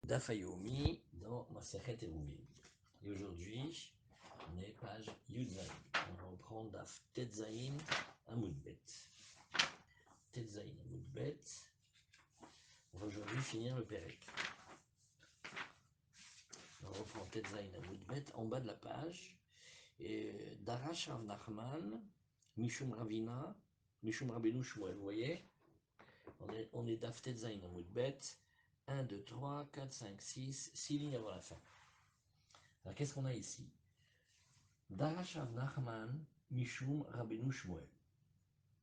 Daf Yomi dans Masechet Eruvin. Et aujourd'hui, on est page Yudzaïn. On va reprendre Daf Tetzaïn Amoudbet. Tetzaïn Amoudbet. On va aujourd'hui finir le Pérec. On reprend Tetzaïn Amoudbet en bas de la page. Et Darash Rav Nachman, Mishum Ravina, Mishum Rabbeinu Shmuel. Vous voyez, on est Daf Tetzaïn Amoudbet. 1, 2, 3, 4, 5, 6, 6 lignes avant la fin. Alors qu'est-ce qu'on a ici? Darash Rav Nachman Mishum Rabbeinu Shmuel.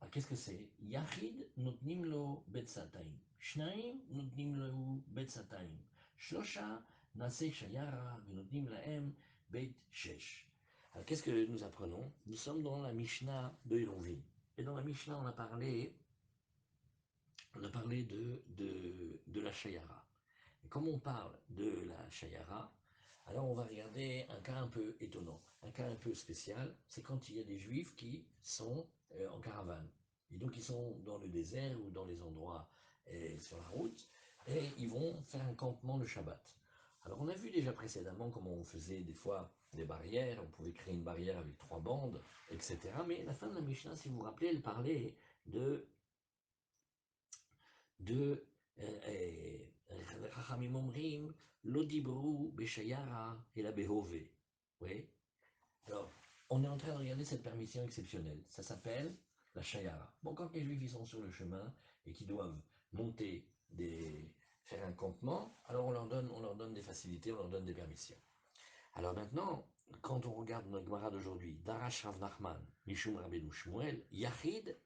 Alors qu'est-ce que c'est? Yachid notnim lo betzataim. Shnaim notnim lo betzataim. Shlosha nase shayara venotnim lahem bet shesh. Alors qu'est-ce que nous apprenons? Nous sommes dans la Mishnah de Eruvin. Et dans la Mishnah, on a parlé de la shayara. Et comme on parle de la shayara, alors on va regarder un cas un peu étonnant, un cas un peu spécial, c'est quand il y a des juifs qui sont en caravane. Et donc ils sont dans le désert ou dans les endroits sur la route, et ils vont faire un campement le Shabbat. Alors on a vu déjà précédemment comment on faisait des fois des barrières, on pouvait créer une barrière avec 3 bandes, etc. Mais la fin de la Mishnah, si vous vous rappelez, elle parlait de Chachamim omrim, lo dibru beshayara et la behove. Oui. Alors, on est en train de regarder cette permission exceptionnelle. Ça s'appelle la shayara. Bon, quand les juifs ils sont sur le chemin et qu'ils doivent monter faire un campement, alors on leur donne des facilités, on leur donne des permissions. Alors maintenant, quand on regarde notre Gemara d'aujourd'hui, Darash Rav Nachman, Mishum Rabbeinu Shmuel, Yachid,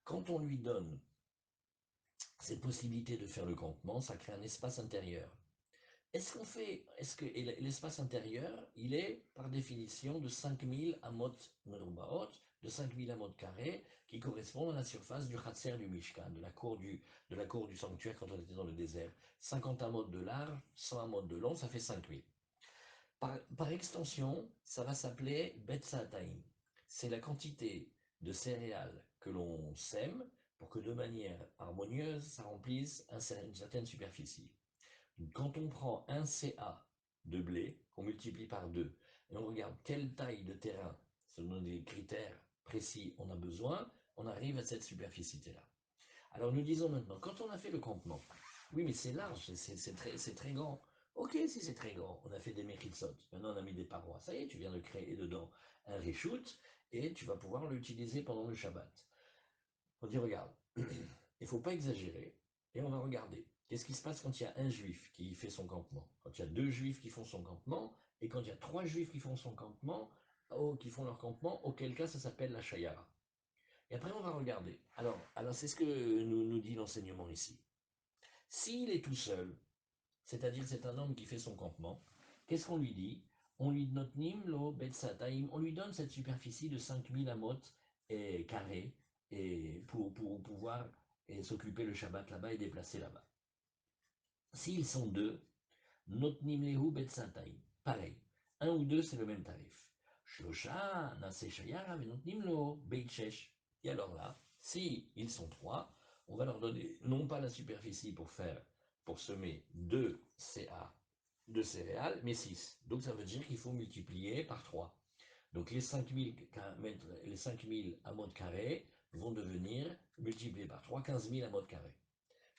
quand on lui donne cette possibilité de faire le campement, ça crée un espace intérieur. Et l'espace intérieur, il est par définition de 5000 amot merubaot, de 5000 amot carrés, qui correspondent à la surface du Khatser du Mishkan, de la cour du sanctuaire quand on était dans le désert. 50 amot de large, 100 amot de long, ça fait 5000. Par extension, ça va s'appeler Betsataim. C'est la quantité de céréales que l'on sème pour que de manière harmonieuse, ça remplisse une certaine superficie. Quand on prend un CA de blé, qu'on multiplie par 2, et on regarde quelle taille de terrain, selon des critères précis, on a besoin, on arrive à cette superficité-là. Alors nous disons maintenant, quand on a fait le campement, oui mais c'est large, c'est très grand. Ok, si c'est très grand, on a fait des méritsot, maintenant on a mis des parois, ça y est, tu viens de créer dedans un reshoot, et tu vas pouvoir l'utiliser pendant le Shabbat. On dit, regarde, il ne faut pas exagérer, et on va regarder. Qu'est-ce qui se passe quand il y a un juif qui fait son campement? Quand il y a 2 juifs qui font son campement, et quand il y a 3 juifs qui font son campement, qui font leur campement, auquel cas ça s'appelle la shayara. Et après on va regarder. Alors c'est ce que nous dit l'enseignement ici. S'il est tout seul, c'est-à-dire c'est un homme qui fait son campement, qu'est-ce qu'on lui dit? On lui notnim lo betsataim, on lui donne cette superficie de 5000 amot et carrés et pour pouvoir s'occuper le Shabbat là-bas et déplacer là-bas. S'ils sont 2, notnim lehu betsataim, pareil. 1 ou 2, c'est le même tarif. Shlosha nase shayara notnim lo beitshesh. Et alors là, si ils sont 3, on va leur donner non pas la superficie pour semer 2 CA de céréales, mais 6. Donc ça veut dire qu'il faut multiplier par 3. Donc les 5000 amots carrés vont devenir multipliés par 3, 15 000 amots carrés.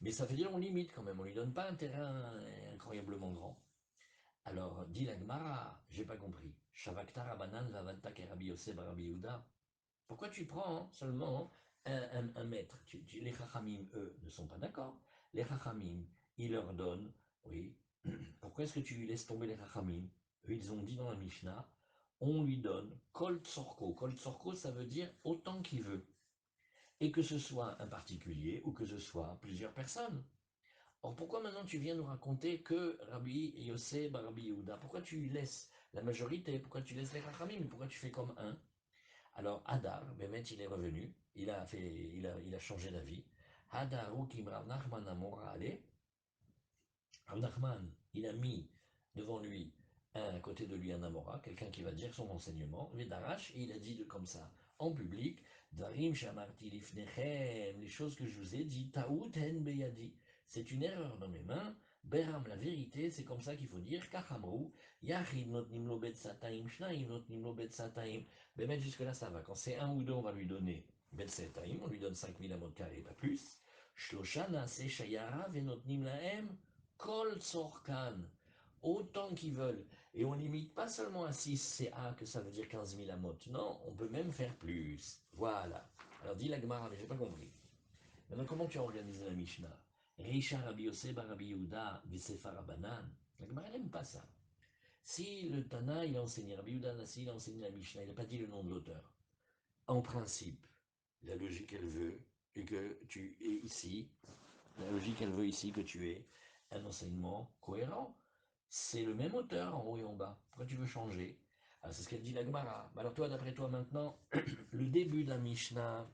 Mais ça veut dire on limite quand même, on ne lui donne pas un terrain incroyablement grand. Alors, dit la Gemara, j'ai pas compris. Shavakta Rabanan Vavanta Kerabi Yosef Barabi Yehuda. Pourquoi tu prends seulement un mètre? Les Chachamim, eux, ne sont pas d'accord. Les Chachamim, ils leur donnent, oui, pourquoi est-ce que tu laisses tomber les Chachamim? Eux, ils ont dit dans la Mishnah, on lui donne Kol Tsorko. Kol Tsorko, ça veut dire autant qu'il veut. Et que ce soit un particulier ou que ce soit plusieurs personnes. Or, pourquoi maintenant tu viens nous raconter que Rabbi Yossé, Rabbi Yehuda? Pourquoi tu laisses la majorité? Pourquoi tu laisses les Chachamim? Pourquoi tu fais comme un? Alors, Hadar, Bémet, il est revenu, il a changé d'avis. Hadar, Ukim, Rav Nachman, Amora, allez. Rav Nachman, il a mis devant lui, à côté de lui, un Amora, quelqu'un qui va dire son enseignement, les Darash, et il a dit comme ça, en public, Darim, Shamarti, Lifnechem, les choses que je vous ai dit, Taout, En, Beyadi. C'est une erreur dans mes mains, Beram, la vérité, c'est comme ça qu'il faut dire. Kachamrou, Yachid notnim lo betsataim, Shnaim notnim lo betsataim. Mais même jusque-là, ça va. Quand c'est un ou deux, on va lui donner betsataim, on lui donne 5000 amot carré, pas plus. Shloshana, c'est shayara, venotnim laem, kol tzorkan. Autant qu'ils veulent. Et on limite pas seulement à 6 CA, que ça veut dire 15 000 amot. Non, on peut même faire plus. Voilà. Alors dit la Gemara, mais j'ai pas compris. Maintenant, comment tu as organisé la Mishnah? Reisha Rabbi Yosef Rabbi Yehuda Vesefa Rabbanan. La Gemara n'aime pas ça. Si le Tana, il a enseigné, Rabbi Yehuda Nassi, il a enseigné la Mishnah, il n'a pas dit le nom de l'auteur. En principe, la logique, elle veut que tu es ici, la logique, elle veut ici que tu aies un enseignement cohérent. C'est le même auteur en haut et en bas. Pourquoi tu veux changer? Alors, c'est ce qu'elle dit la Gemara. Alors toi, d'après toi maintenant, le début de la Mishnah,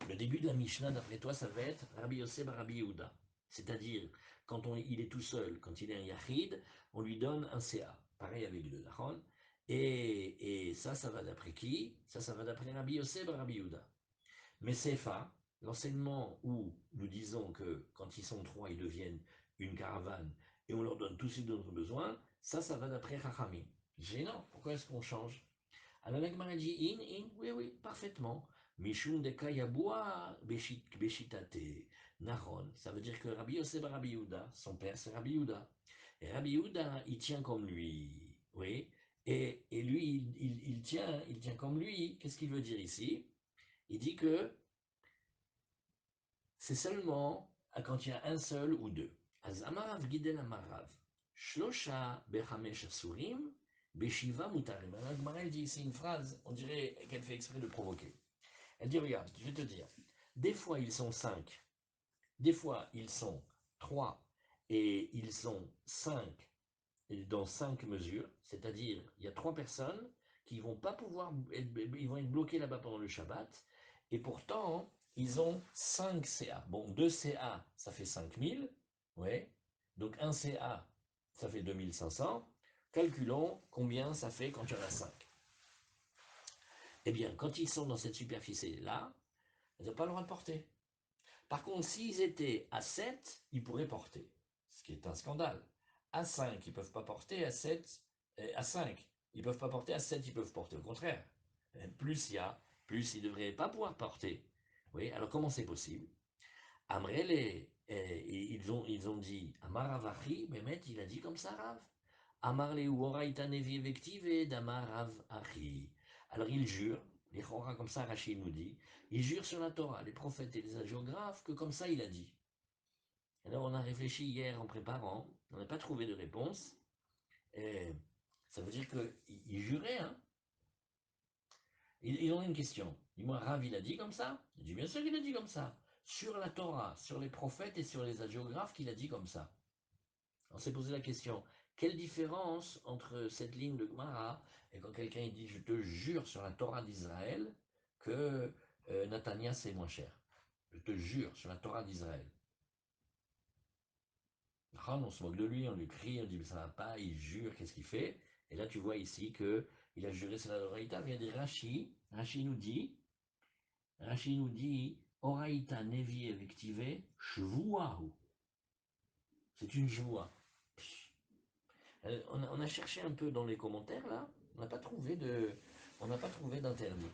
le début de la Mishnah, d'après toi, ça va être Rabbi Yosef Rabbi Yehuda. C'est-à-dire, quand il est tout seul, quand il est un Yachid, on lui donne un CA. Pareil avec le Dachon. Et ça va d'après qui? Ça va d'après Rabbi Yosef Rabbi Yehuda. Mais Sefa, l'enseignement où nous disons que quand ils sont trois, ils deviennent une caravane et on leur donne tous ce dont ils ont besoin, ça va d'après Chachamim. Gênant, pourquoi est-ce qu'on change? Alors l'Agmara dit oui, parfaitement. Mishum de Kayaboua Beshitate Nahon. Ça veut dire que Rabbi Yosef Rabbi Yehuda, son père c'est Rabbi Yehuda. Et Rabbi Yehuda, il tient comme lui. Oui. Et lui, il tient comme lui. Qu'est-ce qu'il veut dire ici? Il dit que c'est seulement quand il y a un seul ou deux. Azamarav Gidel Amarav. Shlosha Bechamesh Asurim. Beshiva Mutarim. Alors, Gmarel dit ici une phrase, on dirait qu'elle fait exprès de provoquer. Elle dit, regarde, je vais te dire, des fois ils sont 5, des fois ils sont 3, et ils sont 5 dans 5 mesures, c'est-à-dire il y a 3 personnes qui vont pas pouvoir, ils vont être bloqués là-bas pendant le Shabbat, et pourtant ils ont 5 CA. Bon, 2 CA, ça fait 5000, ouais, donc 1 CA, ça fait 2500. Calculons combien ça fait quand il y en a 5. Eh bien, quand ils sont dans cette superficie-là, ils n'ont pas le droit de porter. Par contre, s'ils étaient à 7, ils pourraient porter, ce qui est un scandale. À 5, ils ne peuvent pas porter, à 7, à 5, ils ne peuvent pas porter, à 7, ils peuvent porter. Au contraire, plus il y a, plus ils ne devraient pas pouvoir porter. Oui, alors comment c'est possible? Amrele, ils ont dit, Amaravachi, Mehmet, il a dit comme ça, Rav. Amarle Uoraita Nevi Vective, Damarav Achi. Alors il jure, les Chora comme ça, Rachid nous dit, il jure sur la Torah, les prophètes et les hagiographes, que comme ça il a dit. Alors on a réfléchi hier en préparant, on n'a pas trouvé de réponse. Et ça veut dire qu'il jurait, hein. Ils ont une question. Dis-moi, Rav, il a dit comme ça? Il dit bien sûr qu'il a dit comme ça. Sur la Torah, sur les prophètes et sur les hagiographes qu'il a dit comme ça. On s'est posé la question, quelle différence entre cette ligne de Gemara et quand quelqu'un dit je te jure sur la Torah d'Israël que Nathania c'est moins cher. Je te jure sur la Torah d'Israël. On se moque de lui, on lui crie, on dit mais ça va pas, il jure, qu'est-ce qu'il fait? Et là tu vois ici que il a juré sur la Oraïta, il y a des Rashi nous dit Oraïta nevi evictive shvuahu. C'est une joie. On a cherché un peu dans les commentaires là, on n'a pas trouvé d'interdit.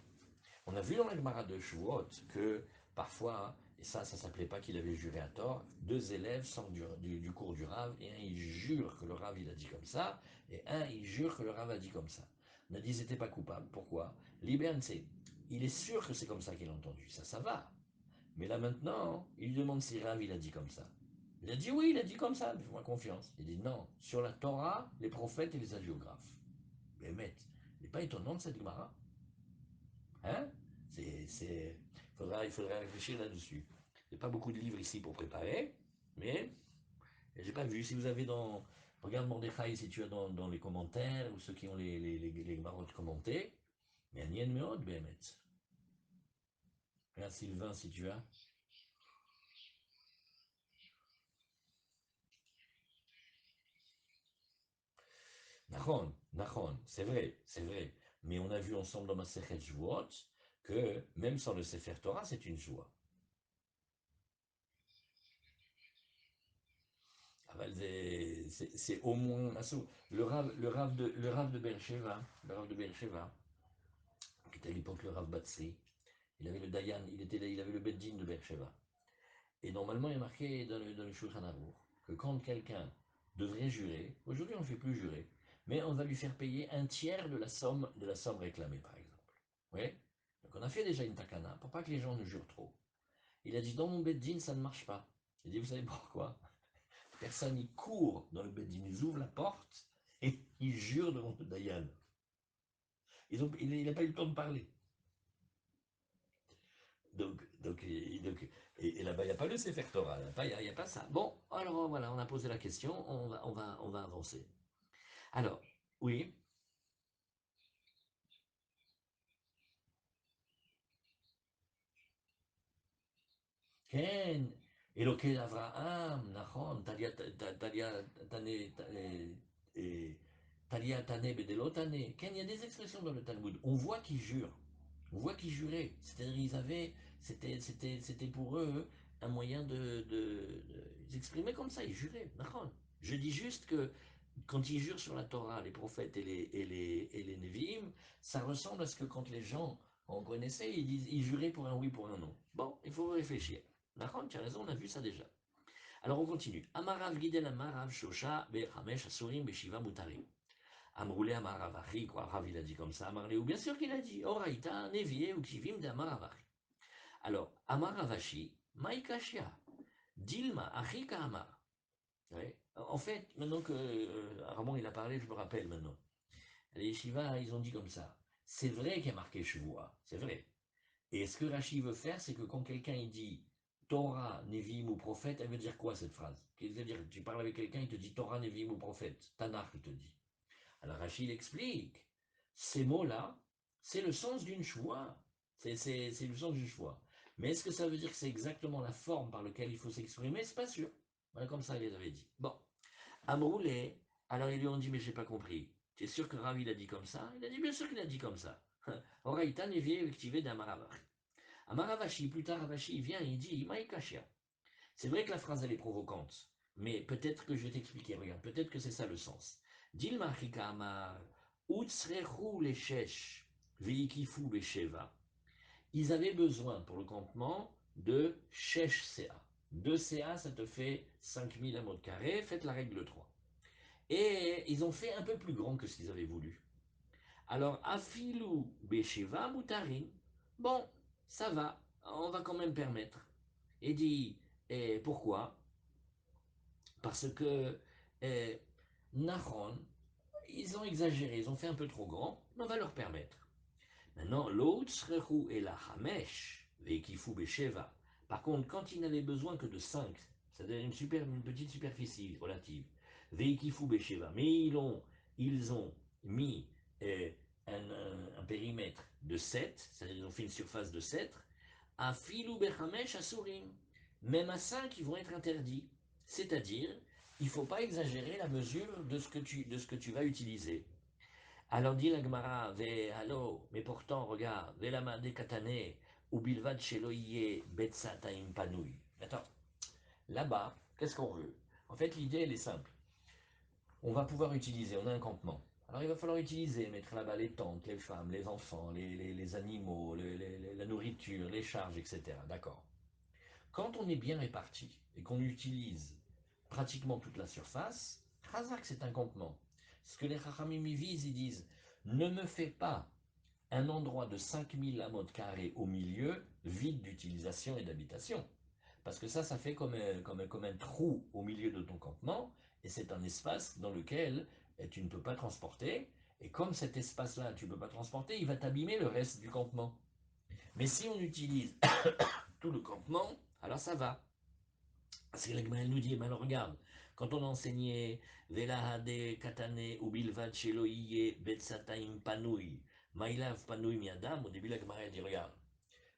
On a vu dans la Gemara de Shavuot que parfois, et ça s'appelait pas qu'il avait juré à tort, deux élèves sortent du cours du Rav, et un il jure que le Rav il a dit comme ça, et un il jure que le Rav a dit comme ça. On a dit qu'ils n'étaient pas coupables. Pourquoi? Liberne, il est sûr que c'est comme ça qu'il a entendu. Ça va. Mais là maintenant, il lui demande si Rav il a dit comme ça. Il a dit oui, il a dit comme ça, fais-moi confiance. Il dit non, sur la Torah, les prophètes et les hagiographes. Mais n'est pas étonnant de cette Gemara. Hein? Il faudrait réfléchir là-dessus. Il n'y a pas beaucoup de livres ici pour préparer, mais j'ai pas vu. Si vous avez dans. Regarde Mordechai si tu as dans les commentaires, ou ceux qui ont les marottes commentées. Mais Anien Meod, Behemet. Regarde Sylvain si tu as. Nachon, c'est vrai, c'est vrai. Mais on a vu ensemble dans ma Sechet Jouot que même sans le Sefer Torah, c'est une joie. C'est au moins le Rav de Beersheva, qui était à l'époque le Rav Batsri, il avait le Dayan, il avait le Beddin de Beersheva. Et normalement, il est marqué dans le Shulchan Aruch que quand quelqu'un devrait jurer, aujourd'hui on ne fait plus jurer, mais on va lui faire payer un tiers de la somme réclamée, par exemple. Oui. Donc on a fait déjà une takana pour pas que les gens ne jurent trop. Il a dit dans mon beddin ça ne marche pas. Il dit vous savez pourquoi? Personne y court dans le beddin, ils ouvrent la porte et ils jurent devant le Dayan. Il n'a pas eu le temps de parler. Et là-bas, il n'y a pas le Sefer Torah, il n'y a pas ça. Bon, alors voilà, on a posé la question, on va avancer. Alors, oui, Ken, Eloké Avraham, Nachon, Talia Tane Bedelo Tane. Ken, il y a des expressions dans le Talmud. On voit qu'ils jurent. On voit qu'ils juraient. C'est-à-dire, c'était pour eux un moyen ils s'exprimaient comme ça, ils juraient. Nachon. Je dis juste que quand ils jurent sur la Torah, les prophètes et les Nevi'im, ça ressemble à ce que quand les gens en connaissaient, ils juraient pour un oui, pour un non. Bon, il faut réfléchir. D'accord, tu as raison, on a vu ça déjà. Alors on continue. Amarav Gidel Amarav Shosha Bechamesh Asurim Beshiva Mutarim. Amroulé Amaravachi, quoi, Rav il a dit comme ça, Amarlé, ou bien sûr qu'il a dit, Oraita, Nevié, ou Kivim de Amaravachi. Alors, Amaravashi, Maïkashia, Dilma, Achika Amar. Ouais. En fait, maintenant que Ramon il a parlé, je me rappelle maintenant. Les Yeshiva, ils ont dit comme ça. C'est vrai qu'il y a marqué Shavua, c'est vrai. Et ce que Rashi veut faire, c'est que quand quelqu'un il dit Torah, Nevi'im ou prophète, elle veut dire quoi cette phrase? C'est-à-dire, tu parles avec quelqu'un, il te dit Torah, Nevi'im ou prophète. Tanakh, il te dit. Alors Rashi il explique. Ces mots-là, c'est le sens d'une choix. C'est le sens d'une choix. Mais est-ce que ça veut dire que c'est exactement la forme par laquelle il faut s'exprimer? C'est pas sûr. Voilà, comme ça, il les avait dit. Bon. Amroulé, alors ils lui ont dit, mais j'ai pas compris. Tu es sûr que Ravi l'a dit comme ça? Il a dit, bien sûr qu'il a dit comme ça. Oraïta nevie activé d'Amaravachi. Amaravashi, plus tard Ravashi, il vient et il dit, Maïkashia. C'est vrai que la phrase, elle est provocante, mais peut-être que je vais t'expliquer, regarde, peut-être que c'est ça le sens. Dilma chika amar, utsrechu leshesh, veikifu besheva. Ils avaient besoin pour le campement de shesh CA. 2 CA, ça te fait 5000 amot carrés, faites la règle 3. Et ils ont fait un peu plus grand que ce qu'ils avaient voulu. Alors, Afilou Besheva Moutarin, bon, ça va, on va quand même permettre. Et dit, et pourquoi? Parce que Nahon, ils ont exagéré, ils ont fait un peu trop grand, mais on va leur permettre. Maintenant, l'autre, Srechu et la Hamesh, Veikifu Besheva. Par contre, quand ils n'avaient besoin que de 5, c'est-à-dire une petite superficie relative, Veikifu Besheva, mais ils ont mis euh, un périmètre de 7, c'est-à-dire ils ont fait une surface de 7, à Filou Bechamesh Asurim. Même à 5, ils vont être interdits. C'est-à-dire, il ne faut pas exagérer la mesure de ce que tu vas utiliser. Alors dit la Gemara, mais pourtant, regarde, velama de katane, ou bilvad sheloye betsataim panouille. Attends, là-bas, qu'est-ce qu'on veut? En fait, l'idée, elle est simple. On va pouvoir utiliser, on a un campement. Alors il va falloir utiliser, mettre là-bas les tentes, les femmes, les enfants, les animaux, la nourriture, les charges, etc. D'accord. Quand on est bien réparti et qu'on utilise pratiquement toute la surface, Khazak c'est un campement. Ce que les Chachamim visent, ils disent, ne me fais pas un endroit de 5000 amod carrés au milieu, vide d'utilisation et d'habitation. Parce que ça fait comme un trou au milieu de ton campement, et c'est un espace dans lequel tu ne peux pas transporter, et comme cet espace-là, tu ne peux pas transporter, il va t'abîmer le reste du campement. Mais si on utilise tout le campement, alors ça va. Parce que la Gemara nous dit, mais alors regarde, quand on enseignait Velahade Katane ou Bilvad Sheloïye Betsataim Panoui, Maïlav Panoui Miadam, au début la Gemara dit, regarde,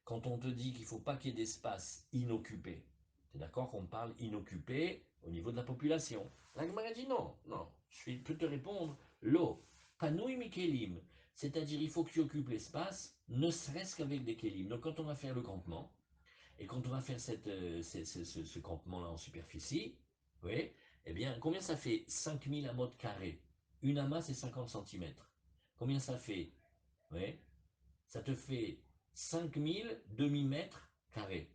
quand on te dit qu'il ne faut pas qu'il y ait d'espace inoccupé, tu es d'accord qu'on parle inoccupé au niveau de la population? La Gemara dit non, non, je peux te répondre, l'eau, Panoui Mikelim, c'est-à-dire il faut que tu occupes l'espace, ne serait-ce qu'avec des kelim. Donc quand on va faire le campement, et quand on va faire ce campement-là en superficie, oui, Eh bien, combien ça fait 5000 amotes carrés? Une amas, c'est 50 centimètres. Combien ça fait? Oui, ça te fait 5000 demi-mètres carrés.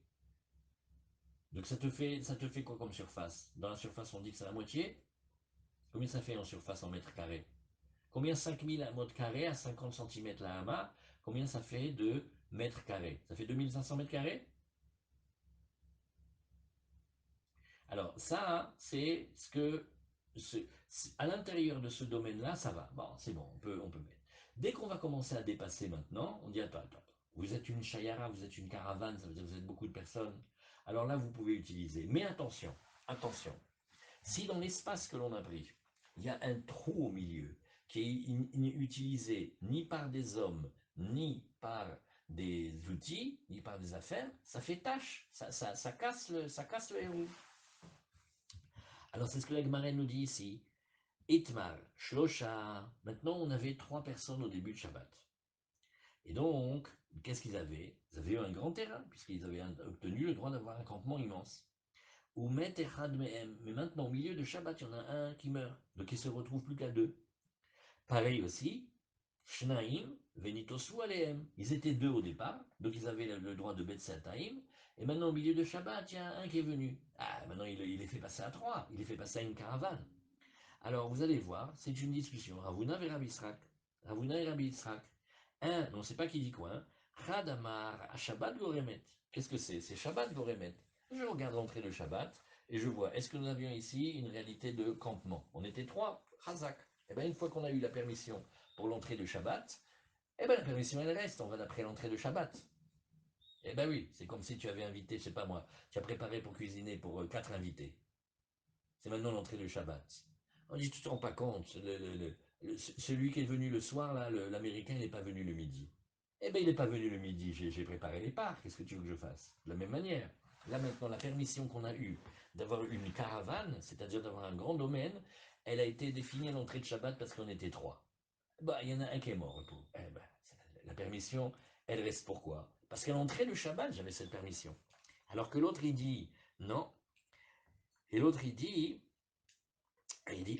Donc ça te fait quoi comme surface? Dans la surface, on dit que c'est la moitié. Combien ça fait en surface en mètres carrés? Combien 5000 mètres carrés à 50 centimètres la hama? Combien ça fait de mètres carrés? Ça fait 2500 mètres carrés? Alors ça, c'est ce que... à l'intérieur de ce domaine-là, ça va. Bon, c'est bon, on peut mettre. Dès qu'on va commencer à dépasser maintenant, on dit attends. Vous êtes une chayara, vous êtes une caravane, ça veut dire que vous êtes beaucoup de personnes. Alors là, vous pouvez utiliser. Mais attention. Si dans l'espace que l'on a pris, il y a un trou au milieu qui est utilisé ni par des hommes, ni par des outils, ni par des affaires, ça fait tâche, ça casse le héros. Alors c'est ce que la Gemara nous dit ici. Itmar, Shlosha. Maintenant, on avait 3 personnes au début de Shabbat. Et donc, qu'est-ce qu'ils avaient? Ils avaient eu un grand terrain, puisqu'ils avaient obtenu le droit d'avoir un campement immense. Ou met Echad Mehem. Mais maintenant, au milieu de Shabbat, il y en a un qui meurt. Donc il se retrouve plus qu'à 2. Pareil aussi, Shnaim, Venitosu Alehem. Ils étaient 2 au départ, donc ils avaient le droit de Betsel Taïm. Et maintenant, au milieu de Shabbat, il y a un qui est venu. Ah, maintenant, il est fait passer à 3. Il est fait passer à une caravane. Alors, vous allez voir, c'est une discussion. Ravuna et Rabbi Israq. Ravuna et Rabbi Israq. Un, on ne sait pas qui dit quoi. Hein. Chadamar à Shabbat Goremet. Qu'est-ce que c'est? C'est Shabbat Goremet. Je regarde l'entrée de Shabbat et je vois, est-ce que nous avions ici une réalité de campement? On était 3, Chazak. Et bien, une fois qu'on a eu la permission pour l'entrée de Shabbat, eh bien, la permission, elle reste. On va d'après l'entrée de Shabbat. Eh bien oui, c'est comme si tu avais invité, je sais pas moi, tu as préparé pour cuisiner pour 4 invités. C'est maintenant l'entrée de Shabbat. On dit, tu te rends pas compte, celui qui est venu le soir, là, l'Américain, il n'est pas venu le midi. Eh bien, il n'est pas venu le midi, j'ai préparé les parts, qu'est-ce que tu veux que je fasse? De la même manière. Là maintenant, la permission qu'on a eue d'avoir une caravane, c'est-à-dire d'avoir un grand domaine, elle a été définie à l'entrée de Shabbat parce qu'on était 3. Bah, il y en a un qui est mort, le pauvre. Eh ben, la permission, elle reste pourquoi? Parce qu'à l'entrée de Shabbat, j'avais cette permission. Alors que l'autre, il dit, non. Et l'autre, il dit,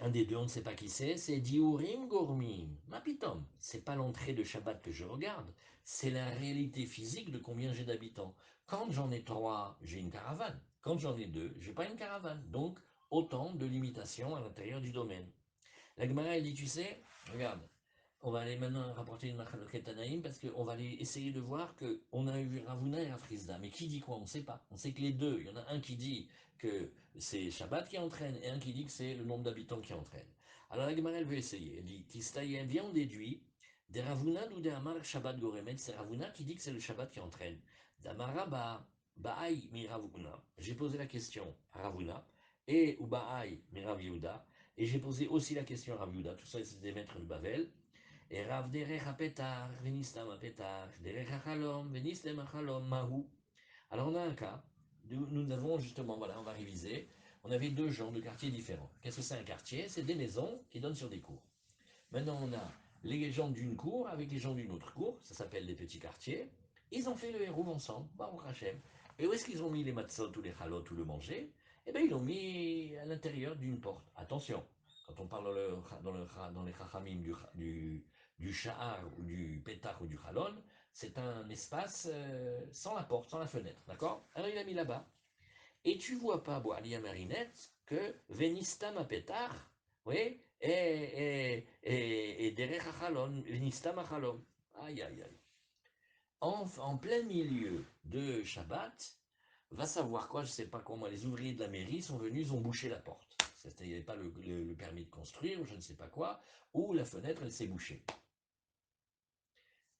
un des deux, on ne sait pas qui c'est Diurim Gourmim. Ma pitom, c'est pas l'entrée de Shabbat que je regarde, c'est la réalité physique de combien j'ai d'habitants. Quand j'en ai 3, j'ai une caravane. Quand j'en ai 2, j'ai pas une caravane. Donc, autant de limitations à l'intérieur du domaine. La Gemara, elle dit, tu sais, regarde, on va aller maintenant rapporter une Machaloket Tanaïm parce qu'on va aller essayer de voir qu'on a eu Ravuna et Rafrizda. Mais qui dit quoi? On ne sait pas. On sait que les deux, il y en a un qui dit que c'est Shabbat qui entraîne et un qui dit que c'est le nombre d'habitants qui entraîne. Alors la Gemara, elle veut essayer. Elle dit, Tistaïen, viens, on déduit des Ravuna ou des Amar Shabbat Goremet. C'est Ravuna qui dit que c'est le Shabbat qui entraîne. Damara Ba'ai mi Ravuna. J'ai posé la question à Ravuna et ou Ba'ai mi Rav Yehuda. Et j'ai posé aussi la question à Rav Yehuda. Tout ça, c'est des maîtres de Bavel. Et Rav derech petar, venistam petar, derech chalom, venistem chalom, mahou. Alors on a un cas, nous avons justement, voilà, on va réviser, on avait 2 gens de quartiers différents. Qu'est-ce que c'est un quartier? C'est des maisons qui donnent sur des cours. Maintenant on a les gens d'une cour avec les gens d'une autre cour, ça s'appelle les petits quartiers. Ils ont fait le héros ensemble, Baruch Hashem. Et où est-ce qu'ils ont mis les matzot ou les halot ou le manger? Eh bien ils l'ont mis à l'intérieur d'une porte. Attention, quand on parle dans les chachamim du sha'ar ou du pétach ou du halon, c'est un espace sans la porte, sans la fenêtre, d'accord? Alors il a mis là-bas. Et tu vois pas, bon, Alia Marinette, que Venistam a pétach, oui, et derech halon, Venistam halom. Aïe, aïe, aïe. En plein milieu de Shabbat, va savoir quoi, je ne sais pas comment, les ouvriers de la mairie sont venus, ils ont bouché la porte. Il n'y avait pas le permis de construire, ou je ne sais pas quoi, ou la fenêtre, elle s'est bouchée.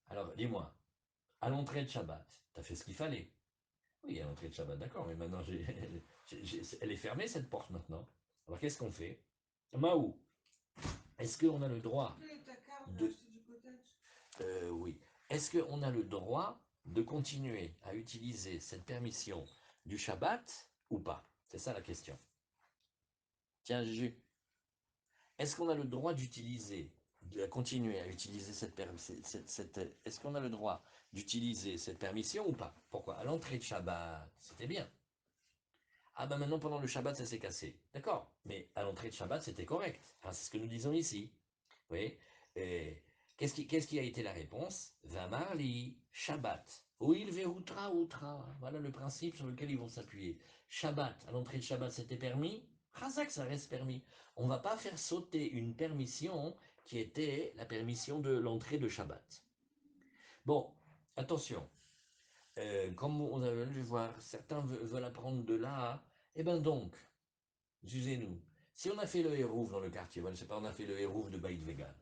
Alors, dis-moi, à l'entrée de Shabbat, tu as fait ce qu'il fallait. Oui, à l'entrée de Shabbat, d'accord, mais maintenant, elle est fermée, cette porte, maintenant. Alors, qu'est-ce qu'on fait? Maou, est-ce qu'on a le droit de... Oui. Est-ce qu'on a le droit de continuer à utiliser cette permission du Shabbat ou pas? C'est ça la question. Tiens, Juju, est-ce qu'on a le droit d'utiliser, de continuer à utiliser est-ce qu'on a le droit d'utiliser cette permission ou pas? Pourquoi? À l'entrée de Shabbat, c'était bien. Ah ben maintenant, pendant le Shabbat, ça s'est cassé. D'accord, mais à l'entrée de Shabbat, c'était correct. Enfin, c'est ce que nous disons ici. Vous voyez. Et qu'est-ce qui a été la réponse? Vamarli, Shabbat. Oil vehutra outra. Voilà le principe sur lequel ils vont s'appuyer. Shabbat, à l'entrée de Shabbat, c'était permis. Chazak, ça reste permis. On ne va pas faire sauter une permission qui était la permission de l'entrée de Shabbat. Bon, attention. Comme on a vu voir, certains veulent apprendre de là. Eh bien donc, excusez-nous, si on a fait le Hérouf dans le quartier, je ne sais pas, on a fait le Hérouf de Baït Vegan,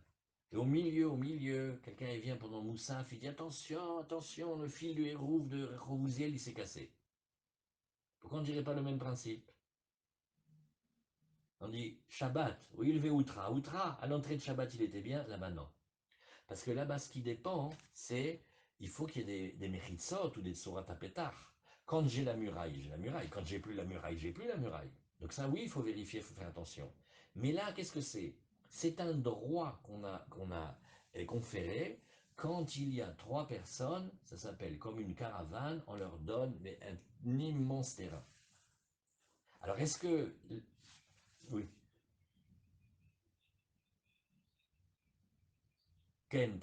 et au milieu, quelqu'un vient pendant Moussaf, il dit attention, attention, le fil du Hérouf de Rouziel, il s'est cassé. Pourquoi on ne dirait pas le même principe? On dit Shabbat, oui, il veut Outra. Outra, à l'entrée de Shabbat, il était bien, là-bas non. Parce que là-bas, ce qui dépend, c'est il faut qu'il y ait des méritsot ou des tsorat à pétard. Quand j'ai la muraille, j'ai la muraille. Quand j'ai plus la muraille, j'ai plus la muraille. Donc ça, oui, il faut vérifier, il faut faire attention. Mais là, qu'est-ce que c'est? C'est un droit qu'on a conféré quand il y a trois personnes, ça s'appelle comme une caravane, on leur donne un immense terrain. Alors est-ce que... Oui, Ken,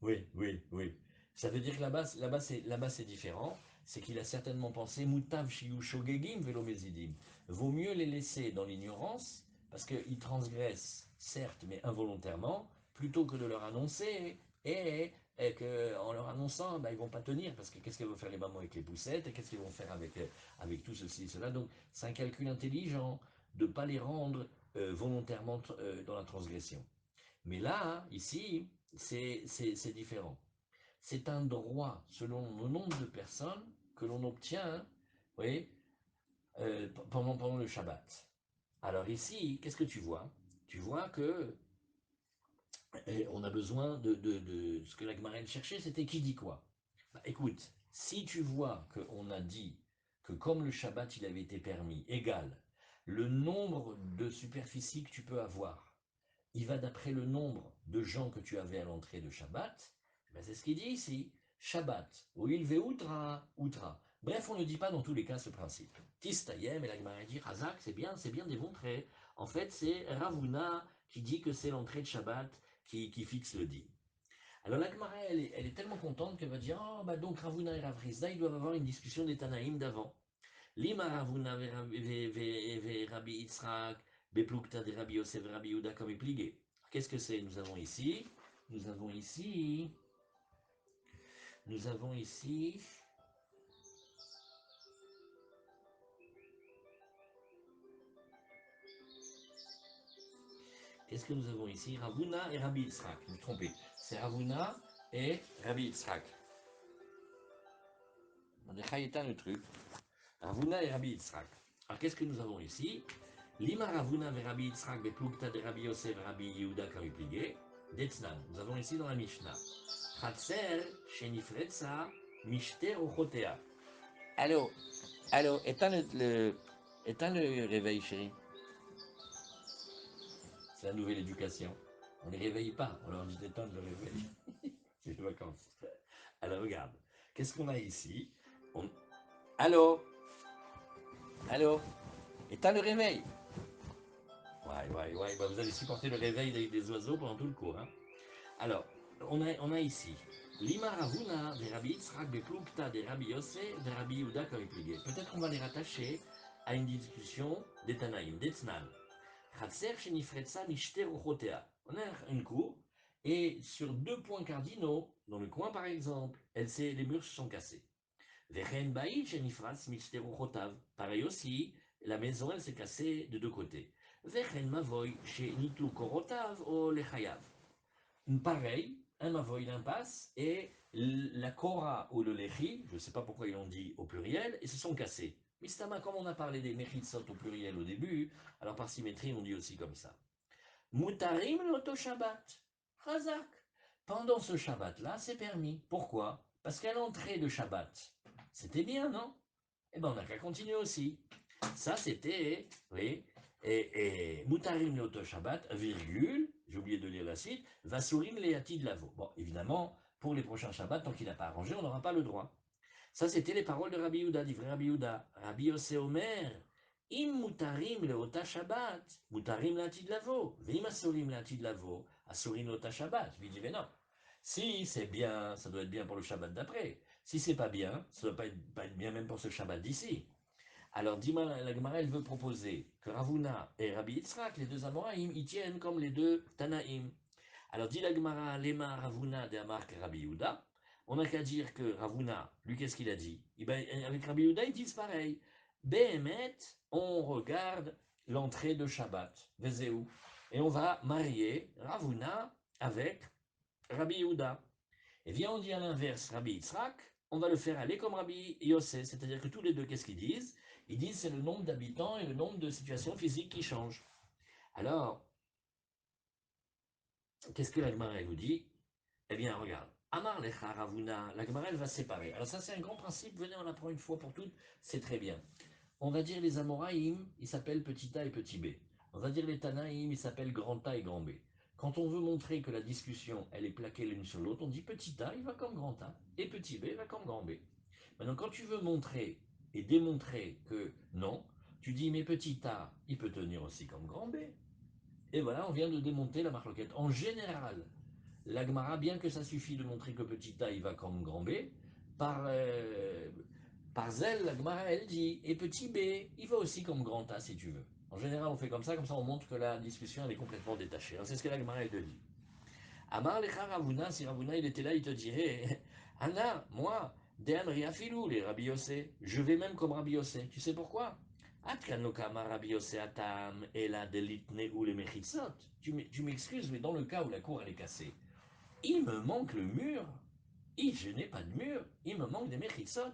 oui, oui, oui. Ça veut dire que là-bas c'est différent. C'est qu'il a certainement pensé Moutav shiyu shogegim velo mezidim. Vaut mieux les laisser dans l'ignorance, parce qu'ils transgressent, certes, mais involontairement, plutôt que de leur annoncer, et qu'en leur annonçant, bah, ils vont pas tenir, parce que qu'est-ce qu'ils vont faire les mamans avec les poussettes, et qu'est-ce qu'ils vont faire avec tout ceci et cela. Donc c'est un calcul intelligent de ne pas les rendre volontairement dans la transgression. Mais là, ici, c'est différent. C'est un droit selon le nombre de personnes que l'on obtient, oui, pendant le Shabbat. Alors ici, qu'est-ce que tu vois? Tu vois que on a besoin de ce que la Gemara cherchait, c'était qui dit quoi? Bah, écoute, si tu vois qu'on a dit que comme le Shabbat il avait été permis, égal, le nombre de superficies que tu peux avoir, il va d'après le nombre de gens que tu avais à l'entrée de Shabbat, ben c'est ce qu'il dit ici. Shabbat, ou il veut outra. Bref, on ne dit pas dans tous les cas ce principe. Tistayem, et la Gemara dit, Razak, c'est bien démontré. En fait, c'est Ravuna qui dit que c'est l'entrée de Shabbat qui fixe le dit. Alors la Gemara, elle est tellement contente qu'elle va dire, oh, bah donc Ravuna et Ravrizda, ils doivent avoir une discussion des Tanaïm d'avant. Lima Ravuna ve Rabbi Yitzhak, Beplukta de Rabbi Yosef Rabbi Yehuda comme plié. Qu'est-ce que c'est? Nous avons ici, nous avons ici, qu'est-ce que nous avons ici? Ravuna et Rabbi Yitzhak. Vous me trompez. C'est Ravuna et Rabbi Yitzhak. On est Chayetan le truc. Ravuna et Rabbi Yitzhak. Alors qu'est-ce que nous avons ici? Lima Ravuna ve Rabbi Yitzhak beplukta de Rabbi Yosef Rabbi Yehuda comme plié. Detznan. Nous avons ici dans la Mishnah. Chatzer shenifretza mishter uchotea. Allô, allô, éteins le réveil, chérie. C'est la nouvelle éducation. On ne les réveille pas, on leur dit d'éteindre le réveil. C'est les vacances. Alors regarde, qu'est-ce qu'on a ici? On... Allô, allô, éteins le réveil. Ouais, bah, vous allez supporter le réveil des oiseaux pendant tout le cours. Hein. Alors, on a ici Lima Ravuna, des Rabbi Yitzhak, Beplukta, des Rabbi Yosse, des Rabbi Yehuda, comme plié. Peut-être qu'on va les rattacher à une discussion des Tanaïm, des Tznan. Chatser, Shenifretsa, Mishter, Uchotea. On a une cour, et sur deux points cardinaux, dans le coin par exemple, les murs se sont cassés. Vechen Baï, Shenifratz, Mishter, Uchotav. Pareil aussi, la maison, elle s'est cassée de deux côtés. Vechen Mavoy, Shenitlu Korotav, O Lechayav. Pareil, un mavoï l'impasse et la Kora ou le Lechi, je ne sais pas pourquoi ils l'ont dit au pluriel, et se sont cassés. Mistama, comme on a parlé des Mechitsot au pluriel au début, alors par symétrie on dit aussi comme ça. Mutarim l'auto Shabbat. Chazak. Pendant ce Shabbat-là, c'est permis. Pourquoi? Parce qu'à l'entrée de Shabbat, c'était bien, non? Eh bien, on n'a qu'à continuer aussi. Ça, c'était, oui, et Mutarim Leoto Shabbat, virgule, j'ai oublié de lire la suite, Vasurim Leati de Lavo. Bon, évidemment, pour les prochains Shabbats, tant qu'il n'a pas arrangé, on n'aura pas le droit. Ça, c'était les paroles de Rabbi Yehuda, dit vrai Rabbi Yehuda. Rabbi Yossé Omer, im mutarim leota Shabbat, mutarim l'atid lavo, vim asurim l'atid lavo, asurim leota Shabbat. Je lui dis, mais non. Si c'est bien, ça doit être bien pour le Shabbat d'après. Si c'est pas bien, ça ne doit pas être bien même pour ce Shabbat d'ici. Alors, dis-moi, la Gemara, elle veut proposer que Ravuna et Rabbi Yitzhak, les deux Amoraïm, ils tiennent comme les deux Tanaïm. Alors, dit la Gemara, Lema Ravuna de Amar Rabbi Yehuda. On n'a qu'à dire que Ravuna, lui, qu'est-ce qu'il a dit? Avec Rabbi Yehuda, ils disent pareil. Behemet, on regarde l'entrée de Shabbat, Vezéou, et on va marier Ravuna avec Rabbi Yehuda. Et bien, on dit à l'inverse, Rabbi Yitzhak, on va le faire aller comme Rabbi Yossé, c'est-à-dire que tous les deux, qu'est-ce qu'ils disent? Ils disent c'est le nombre d'habitants et le nombre de situations physiques qui changent. Alors, qu'est-ce que la Gemara nous dit? Eh bien, regarde. Amar lecha Ravuna, la Gemara elle va séparer. Alors ça c'est un grand principe, venez on l'apprend une fois pour toutes, c'est très bien. On va dire les Amoraïm, ils s'appellent petit a et petit b. On va dire les Tanaïm, ils s'appellent grand a et grand b. Quand on veut montrer que la discussion elle est plaquée l'une sur l'autre, on dit petit a il va comme grand a et petit b va comme grand b. Maintenant quand tu veux montrer et démontrer que non, tu dis mais petit a il peut tenir aussi comme grand b. Et voilà, on vient de démonter la marloquette. En général, l'Agmara, bien que ça suffit de montrer que petit a il va comme grand B, par, euh, par zèle, l'Agmara elle dit, et petit b, il va aussi comme grand A si tu veux. En général, on fait comme ça on montre que la discussion elle est complètement détachée. C'est ce que l'Agmara elle te dit. Amar lecha Ravuna, si Ravuna il était là, il te dirait, Anna, moi, Deamri afilou, les Rabbi Yossé, je vais même comme Rabbi Yossé. Tu sais pourquoi? Atkanokama Rabbi Yossé atam, ela delitne ou les mechitsot. Tu m'excuses, mais dans le cas où la cour elle est cassée, il me manque le mur. Et je n'ai pas de mur. Il me manque des mechitsot.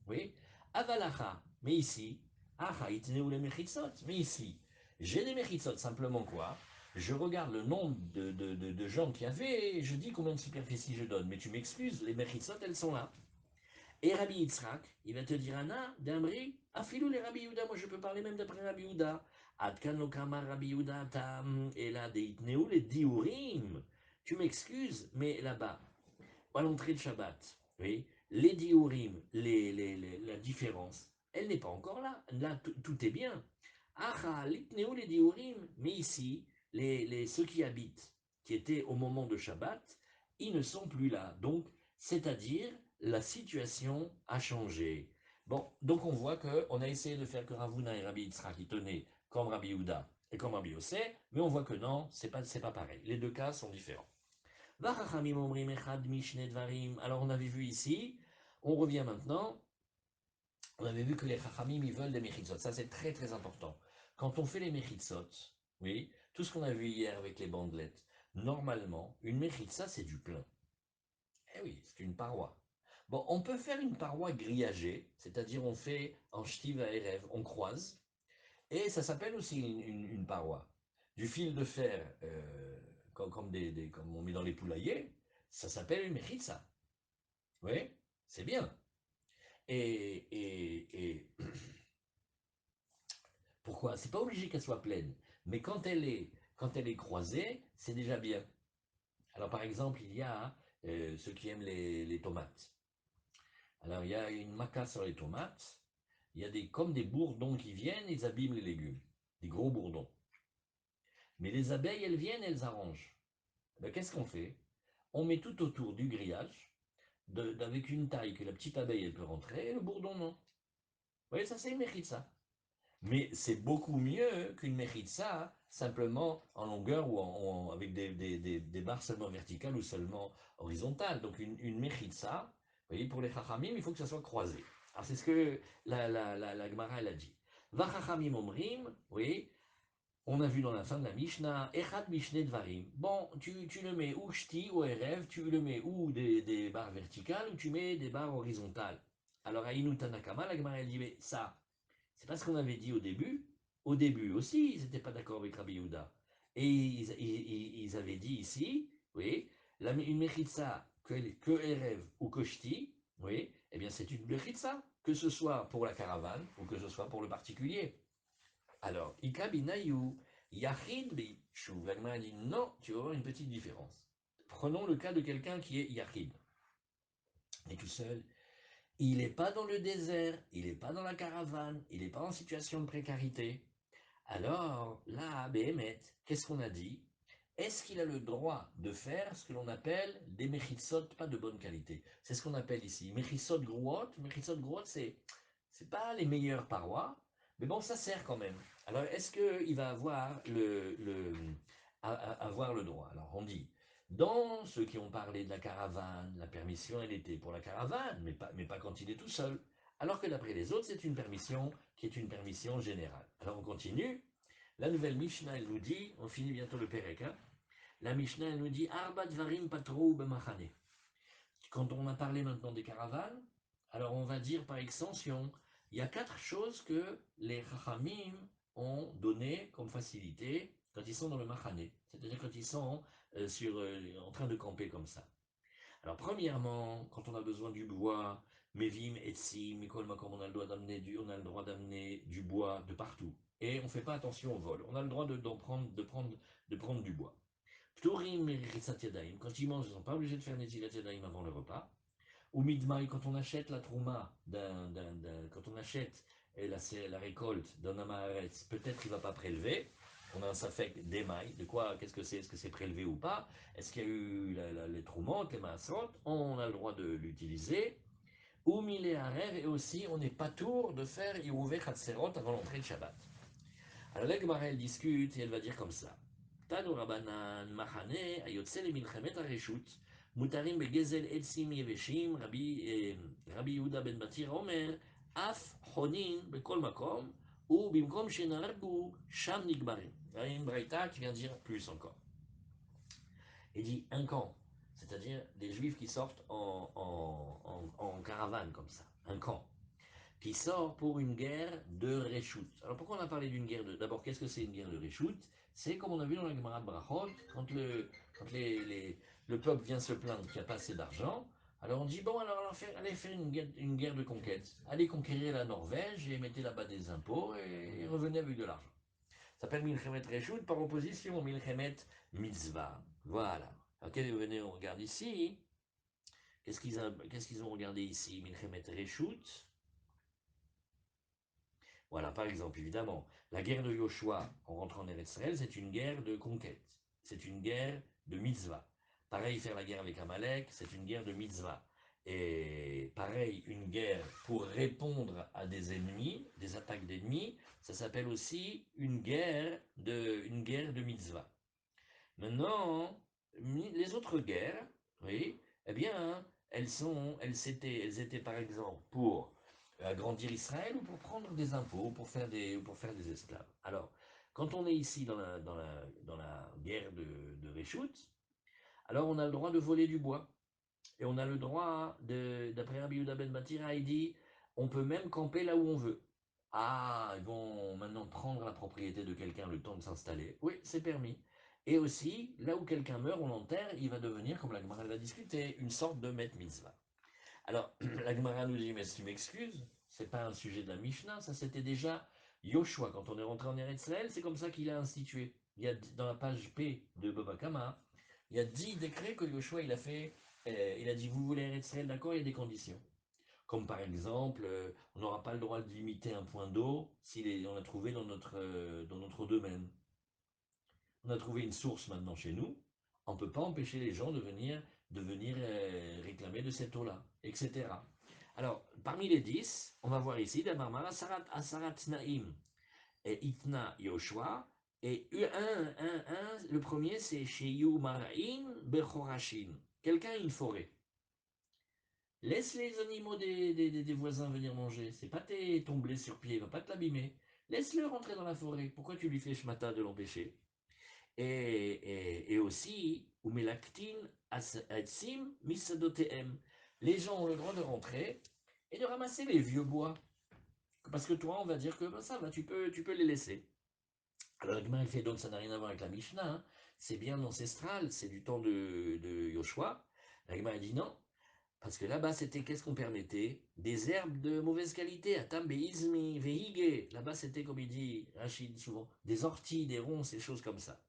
Oui. Avalacha. Mais ici, acha itneu les mechitsot. Mais ici, j'ai des mechitsot. Simplement quoi? Je regarde le nombre de gens qu'il y avait et je dis combien de superficie je donne. Mais tu m'excuses, les mechitsot, elles sont là. Et Rabbi Yitzhak, il va te dire, Anna, d'Amri, afilou les Rabbi Yehuda. Moi, je peux parler même d'après Rabbi Yehuda. Adkan lokama Rabbi Yehuda tam, et là, deitneu les diurim. Tu m'excuses, mais là-bas, à l'entrée de Shabbat, oui, les diurim, la différence, elle n'est pas encore là. Là, tout est bien. Acha, litneu les diurim, mais ici, ceux qui habitent, qui étaient au moment de Shabbat, ils ne sont plus là. Donc, c'est-à-dire, la situation a changé. Bon, donc on voit qu'on a essayé de faire que Ravuna et Rabbi Yitzhak qui tenaient comme Rabbi Yehuda et comme Rabbi Yossé, mais on voit que non, c'est pas pareil. Les deux cas sont différents. Alors on avait vu ici, on revient maintenant, on avait vu que les Chachamim ils veulent des mechitzot, ça c'est très très important. Quand on fait les mechitzot, oui, tout ce qu'on a vu hier avec les bandelettes, normalement, une mechitza c'est du plein. Eh oui, c'est une paroi. Bon, on peut faire une paroi grillagée, c'est-à-dire on fait en shtiv à erev, on croise, et ça s'appelle aussi une paroi. Du fil de fer, comme on met dans les poulaillers, ça s'appelle une mechitza. Oui, c'est bien. Et pourquoi? C'est pas obligé qu'elle soit pleine, mais quand elle est croisée, c'est déjà bien. Alors par exemple, il y a ceux qui aiment les tomates. Alors il y a une maca sur les tomates, il y a comme des bourdons qui viennent, ils abîment les légumes, des gros bourdons. Mais les abeilles, elles viennent, elles arrangent. Ben, qu'est-ce qu'on fait? On met tout autour du grillage, avec une taille que la petite abeille elle peut rentrer, et le bourdon non. Vous voyez, ça c'est une mechitza. Mais c'est beaucoup mieux qu'une mechitza simplement en longueur ou avec des barres seulement verticales ou seulement horizontales. Donc une mechitza, vous voyez, pour les chachamim, il faut que ça soit croisé. Alors c'est ce que la Gemara elle a dit. Va chachamim omrim, oui, on a vu dans la fin de la Mishnah, Echad Mishne Dvarim. Bon, tu le mets ou Shti ou Erev, tu le mets ou des barres verticales ou tu mets des barres horizontales. Alors, Aïnou Tanakama, la Gemara elle dit, mais ça, c'est pas ce qu'on avait dit au début. Au début aussi, ils n'étaient pas d'accord avec Rabbi Yehuda. Et ils avaient dit ici, oui, une mechitza que Erev ou que Shti, oui, eh bien c'est une mechitza, que ce soit pour la caravane ou que ce soit pour le particulier. Alors, Ikabinayu, Yachid Shuv. La Gemara dit non, tu vas voir une petite différence. Prenons le cas de quelqu'un qui est Yachid. est tout seul, il n'est pas dans le désert, il n'est pas dans la caravane, il n'est pas en situation de précarité. Alors là, Béhémet, qu'est-ce qu'on a dit? Est-ce qu'il a le droit de faire ce que l'on appelle des mechitsot pas de bonne qualité? C'est ce qu'on appelle ici mechitsot grouot. Mechitsot grouot, c'est pas les meilleures parois, mais bon, ça sert quand même. Alors, est-ce qu'il va avoir avoir le droit? Alors, on dit, dans ceux qui ont parlé de la caravane, la permission, elle était pour la caravane, mais pas quand il est tout seul. Alors que d'après les autres, c'est une permission qui est une permission générale. Alors, on continue. La nouvelle Mishnah, elle nous dit, on finit bientôt le Pérek, hein. La Mishnah, elle nous dit Arba dvarim patrou b'machane. Quand on a parlé maintenant des caravanes, alors on va dire par extension, il y a 4 choses que les Chachamim ont donné comme facilité quand ils sont dans le Machane, c'est-à-dire quand ils sont en train de camper comme ça. Alors premièrement, quand on a besoin du bois, Mevim, Etsim, Mikol Makom, on a le droit d'amener du bois de partout. Et on ne fait pas attention au vol. On a le droit de prendre du bois. Ptorim et Yadayim, quand ils mangent, ils ne sont pas obligés de faire Netilat Yadayim avant le repas. Ou Midmaï, quand on achète la trouma, quand on achète la récolte d'un amaretz, peut-être qu'il ne va pas prélever. On a un safek d'émail, de quoi, qu'est-ce que c'est, est-ce que c'est prélevé ou pas, est-ce qu'il y a eu les troumantes, les maasrot, on a le droit de l'utiliser. Ou milé à rêve, et aussi on n'est pas tour de faire Irouvé Khatserot avant l'entrée de Shabbat. Alors la Gemara, elle discute et elle va dire comme ça. Tanu Rabanan, Mahane, Ayotse le Milchemet Areshut, Mutarim begezel Etsim Yeveshim, Rabbi Yehuda ben Batir Omer, Af Honin bekol makom, ou Bimkom Shenargu, Sham Nigbarim. Il y a une braïta qui vient dire plus encore. Il dit un camp, c'est-à-dire des juifs qui sortent en caravane comme ça, un camp qui sort pour une guerre de Réchout. Alors pourquoi on a parlé d'une guerre de... D'abord, qu'est-ce que c'est une guerre de Réchout? C'est comme on a vu dans la Gemara de Brachot, le peuple vient se plaindre qu'il n'y a pas assez d'argent, alors on dit, bon, alors allez faire une guerre de conquête. Allez conquérir la Norvège et mettez là-bas des impôts et revenez avec de l'argent. Ça s'appelle Milchemet Réchout par opposition au Milchemet Mitzvah. Voilà. Alors, venez, on regarde ici. Qu'est-ce qu'ils ont regardé ici? Milchemet Réchout. Voilà, par exemple, évidemment, la guerre de Yoshua en rentrant en Eretz Israël, c'est une guerre de conquête. C'est une guerre de mitzvah. Pareil, faire la guerre avec Amalek, c'est une guerre de mitzvah. Et pareil, une guerre pour répondre à des ennemis, des attaques d'ennemis, ça s'appelle aussi une guerre de mitzvah. Maintenant, les autres guerres, oui, eh bien, elles étaient par exemple pour agrandir Israël ou pour prendre des impôts, pour faire des esclaves. Alors, quand on est ici dans la guerre de Réchout, alors on a le droit de voler du bois. Et on a le droit, d'après Rabbi Yehuda ben Batira, il dit, on peut même camper là où on veut. Ah, ils vont maintenant prendre la propriété de quelqu'un le temps de s'installer. Oui, c'est permis. Et aussi, là où quelqu'un meurt, on l'enterre, il va devenir, comme la Gemara l'a discuté, une sorte de met mitzvah. Alors, la Gemara nous dit, mais si tu m'excuses, c'est pas un sujet de la Mishnah, ça c'était déjà Yoshua. Quand on est rentré en Eretz Israël, c'est comme ça qu'il a institué. Il y a, dans la page P de Baba Kama, il y a 10 décrets que Yoshua il a fait. Il a dit, vous voulez Eretz Israël, d'accord, il y a des conditions. Comme par exemple, on n'aura pas le droit de limiter un point d'eau si on l'a trouvé dans notre domaine. On a trouvé une source maintenant chez nous, on ne peut pas empêcher les gens de venir réclamer de cette eau-là, etc. Alors, parmi les 10, on va voir ici, Damarmar, Asarat Naim et Itna Yoshua, et le premier c'est Sheyu Marain Bechorashin. Quelqu'un a une forêt. Laisse les animaux des voisins venir manger. C'est pas ton blé sur pied, il va pas te l'abîmer. Laisse-le rentrer dans la forêt. Pourquoi tu lui fais schmata de l'empêcher? Et aussi, umelaktin atsim misadotem. Les gens ont le droit de rentrer et de ramasser les vieux bois. Parce que toi, on va dire que ben, ça va, tu peux les laisser. Alors, la Gemara, fait donc, ça n'a rien à voir avec la Mishnah. Hein. C'est bien ancestral, c'est du temps de Yoshua. La Gemara dit non, parce que là-bas, c'était qu'est-ce qu'on permettait? Des herbes de mauvaise qualité, atam beizmi, vehige. Là-bas, c'était, comme il dit Rachid souvent, des orties, des ronces, des choses comme ça.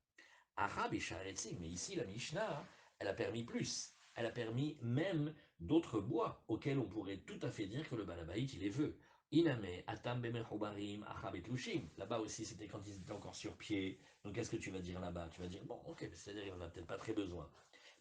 Arabe et Sharetzim, mais ici la Mishnah, elle a permis plus. Elle a permis même d'autres bois auxquels on pourrait tout à fait dire que le balabaït, il les veut. Iname, atam bemechobarim, achabet lushim. Là-bas aussi, c'était quand ils étaient encore sur pied. Donc, qu'est-ce que tu vas dire là-bas? Tu vas dire, bon, ok, c'est-à-dire qu'il n'en a peut-être pas très besoin.